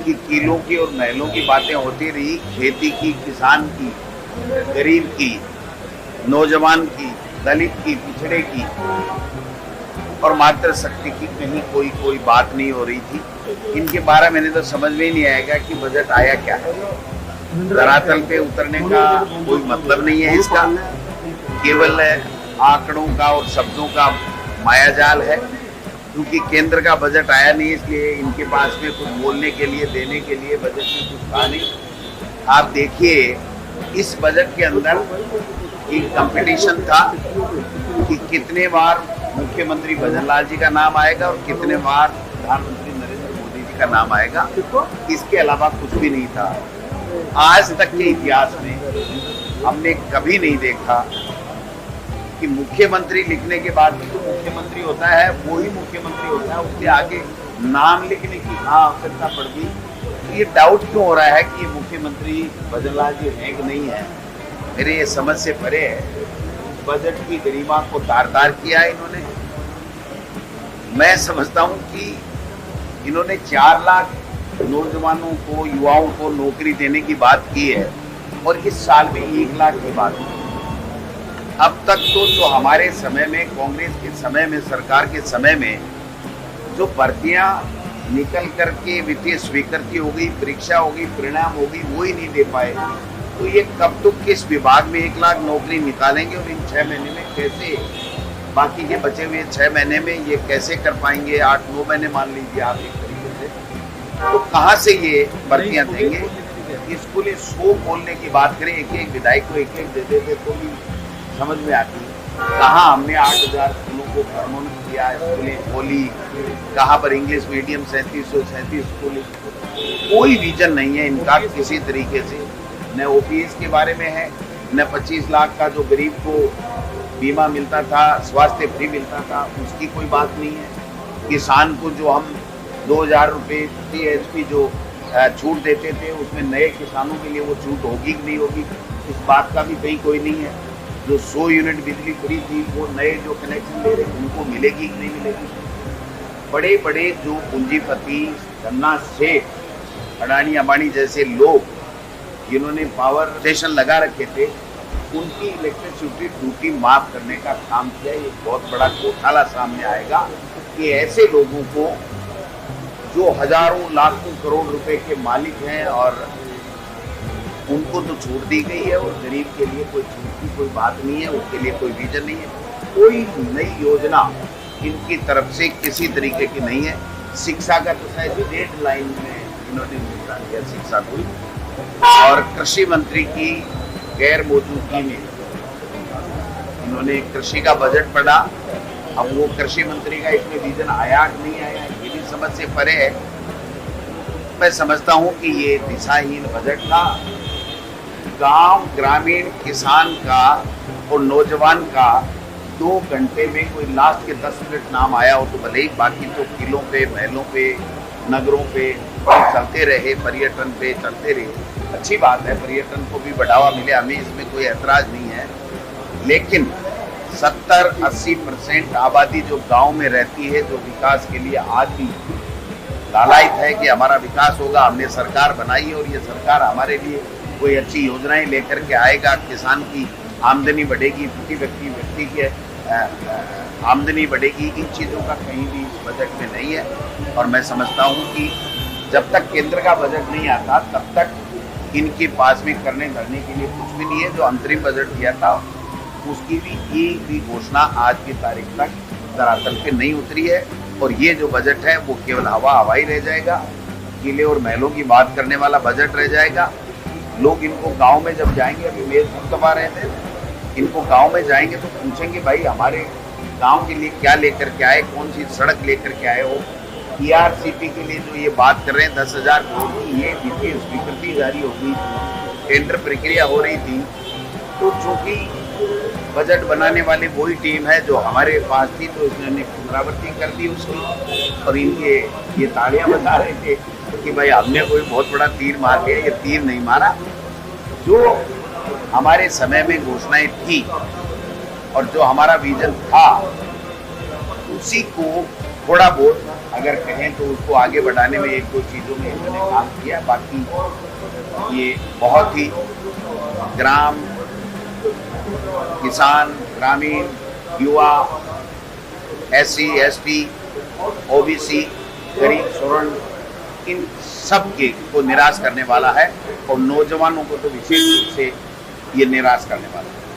कि किलों की और महलों की बातें होती रही, खेती की, किसान की, गरीब की, नौजवान की, दलित की, पिछड़े की और मातृशक्ति की कहीं कोई बात नहीं हो रही थी। इनके 12 महीने तो समझ में ही नहीं आएगा कि बजट आया क्या है। धरातल पे उतरने का कोई मतलब नहीं है इसका, केवल आंकड़ों का और शब्दों का मायाजाल है। क्योंकि केंद्र का बजट आया नहीं, इसलिए इनके पास में कुछ बोलने के लिए, देने के लिए बजट में कुछ था नहीं। आप देखिए इस बजट के अंदर एक कंपटीशन था कि कितने बार मुख्यमंत्री भजनलाल जी का नाम आएगा और कितने बार प्रधानमंत्री नरेंद्र मोदी जी का नाम आएगा। इसके अलावा कुछ भी नहीं था। आज तक के इतिहास में हमने कभी नहीं देखा कि मुख्यमंत्री लिखने के बाद भी जो मुख्यमंत्री होता है वो ही मुख्यमंत्री होता है, उसके आगे नाम लिखने की आवश्यकता पड़ गई। ये डाउट क्यों हो रहा है कि ये मुख्यमंत्री भजनलाल जी हैं कि नहीं है, मेरे ये समझ से परे है। बजट की गरिमा को तार-तार किया है इन्होंने। मैं समझता हूं कि इन्होंने 4 लाख नौजवानों को, युवाओं को नौकरी देने की बात की है और इस साल में 1 लाख की बात की। अब तक तो जो हमारे समय में, कांग्रेस के समय में, सरकार के समय में जो भर्तियां निकल करके वित्तीय स्वीकृति हो गई, परीक्षा हो गई, परिणाम हो गई, वो ही नहीं दे पाए। तो ये कब तो किस विभाग में 1 लाख नौकरी निकालेंगे और इन 6 महीने में कैसे, बाकी के बचे हुए 6 महीने में ये कैसे कर पाएंगे? 8-9 महीने मान लीजिए आप एक तरीके से, तो कहाँ से ये भर्तियां देंगे? स्कूलें 100 खोलने की बात करें, एक विधायक को एक दे देते तो भी समझ में आती। कहाँ हमने 8000 स्कूलों को प्रोमोट किया, स्कूलें खोली, कहाँ पर इंग्लिश मीडियम 3737 स्कूल, कोई विजन नहीं है इनका किसी तरीके से। न ओपीएस के बारे में है, न 25 लाख का जो गरीब को बीमा मिलता था, स्वास्थ्य फ्री मिलता था, उसकी कोई बात नहीं है। किसान को जो हम 2000 रुपये प्रति HP जो छूट देते थे, उसमें नए किसानों के लिए वो छूट होगी कि नहीं होगी, इस बात का भी कहीं कोई नहीं है। जो 100 यूनिट बिजली फ्री थी, वो नए जो कनेक्शन ले रहे उनको मिलेगी कि नहीं मिलेगी। बड़े बड़े जो पूंजीपति, धन्ना सेठ, अडानी अंबानी जैसे लोग जिन्होंने पावर स्टेशन लगा रखे थे, उनकी इलेक्ट्रिसिटी ड्यूटी माफ करने का काम किया। ये बहुत बड़ा घोटाला सामने आएगा कि ऐसे लोगों को जो हजारों लाखों करोड़ रुपए के मालिक हैं और उनको तो छूट दी गई है और गरीब के लिए कोई छूट की कोई बात नहीं है, उसके लिए कोई विजन नहीं है, कोई नई योजना इनकी तरफ से किसी तरीके की नहीं है। शिक्षा का तो शायद डेड लाइन में इन्होंने घोषणा किया शिक्षा को, और कृषि मंत्री की गैर मौजूदगी में इन्होंने कृषि का बजट पढ़ा। अब वो कृषि मंत्री का इसमें विजन आया कि नहीं आया, ये भी समझ से परे है। मैं समझता हूं कि ये दिशाहीन बजट था। गांव, ग्रामीण किसान का और नौजवान का 2 घंटे में कोई लास्ट के 10 मिनट नाम आया हो तो भले ही, बाकी तो किलों पे, महलों पे, नगरों पे चलते रहे, पर्यटन पे चलते रहे। अच्छी बात है, पर्यटन को भी बढ़ावा मिले, हमें इसमें कोई ऐतराज नहीं है। लेकिन 70-80% आबादी जो गांव में रहती है, जो विकास के लिए आज भी लालायित है कि हमारा विकास होगा, हमने सरकार बनाई है और ये सरकार हमारे लिए कोई अच्छी योजनाएं लेकर के आएगा, किसान की आमदनी बढ़ेगी, प्रति व्यक्ति की आमदनी बढ़ेगी, इन चीज़ों का कहीं भी इस बजट में नहीं है। और मैं समझता हूँ कि जब तक केंद्र का बजट नहीं आता तब तक इनके पास में करने धरने के लिए कुछ भी नहीं है। जो अंतरिम बजट दिया था उसकी भी एक भी घोषणा आज की तारीख तक धरातल पे नहीं उतरी है और ये जो बजट है वो केवल हवा ही रह जाएगा, किले और महलों की बात करने वाला बजट रह जाएगा। लोग इनको गांव में जब जाएंगे, अभी मेरे दबा रहे थे, इनको गांव में जाएंगे तो पूछेंगे भाई हमारे गांव के लिए क्या लेकर के आए, कौन सी सड़क लेकर के आए हो। ERCP के लिए जो ये बात कर रहे हैं 10,000 करोड़ की, ये वित्तीय स्वीकृति जारी हो गई, टेंडर प्रक्रिया हो रही थी। तो चूंकि बजट बनाने वाली वही टीम है जो हमारे पास थी, तो इन्होंने पुनरावृत्ति कर दी उसकी और इनके ये तालियां बता रहे थे कि भाई हमने कोई बहुत बड़ा तीर मार दिया। ये तीर नहीं मारा, जो हमारे समय में घोषणाएं थी और जो हमारा विजन था उसी को थोड़ा बहुत अगर कहें तो उसको आगे बढ़ाने में एक दो चीज़ों में इन्होंने काम किया। बाकी ये बहुत ही ग्राम, किसान, ग्रामीण, युवा, SC, ST, OBC, गरीब, स्वर्ण, इन सब के को निराश करने वाला है और नौजवानों को तो विशेष रूप से ये निराश करने वाला है।